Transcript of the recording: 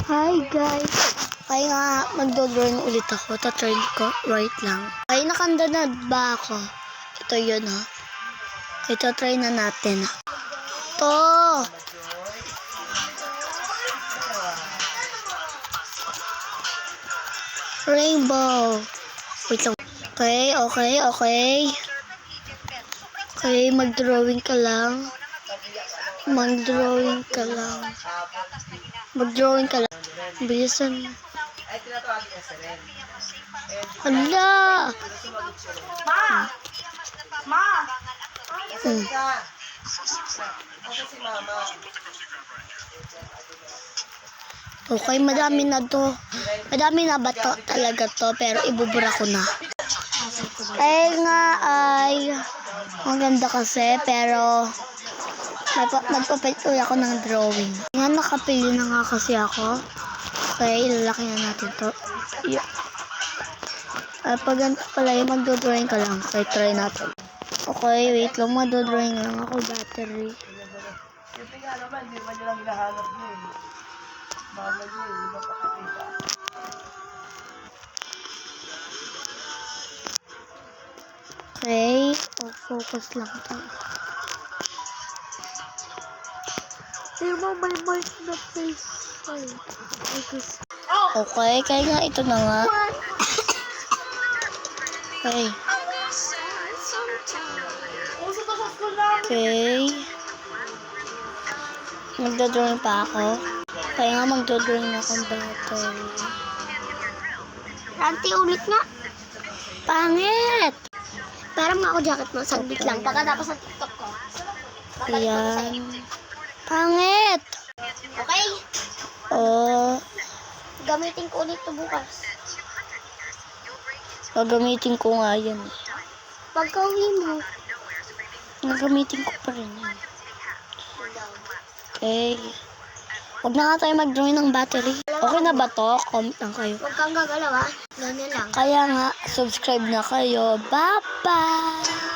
Hi guys! Kaya nga magdodrawing ulit ako. Tatry ko right lang. Ay, nakanda na ba ako? Ito yun ha. Ito try na natin. Ito! Rainbow! Wait lang. Okay. Okay, mag-drawing ka lang. Mag-drawing ka lang. Bilisan. Hala! Ma! Hmm. Okay, madami na to. Madami na ba to talaga to? Pero ibubura ko na. Ay nga ay maganda kasi pero magpapalit ako ng drawing. Nga nakapili na nga kasi ako. Okay, ilalaki na natin to. Yeah. Pag ganito pala yung magdodrawing ka lang. Okay, try natin. Okay, wait lang. Magdodrawing lang ako. Battery. Siyempre nga naman, hindi man nyo lang hinahanap nyo eh. Mama nyo eh, iba pa kakita. Okay, focus lang to. May mark na face. Okay, kaya nga ito na nga. Okay. Okay. Magdodrawing pa ako. Kaya nga magdodrawing na akong battery. Ranti ulit nga. Pangit! Parang nga ako jacket mo. Saglit lang. Pagkatapos ng TikTok ko. Ayan. Pangit! Okay? Oh, Gamitin ko ulit ito bukas. gagamitin ko nga yan. Pagka-uwi mo. Gagamitin ko pa rin yan. Okay. Huwag na nga tayo mag-drawing ng battery. Okay na ba to? Comment lang kayo. Huwag kang gagalaw ha. Ganyan lang. Kaya nga, subscribe na kayo. Bye-bye!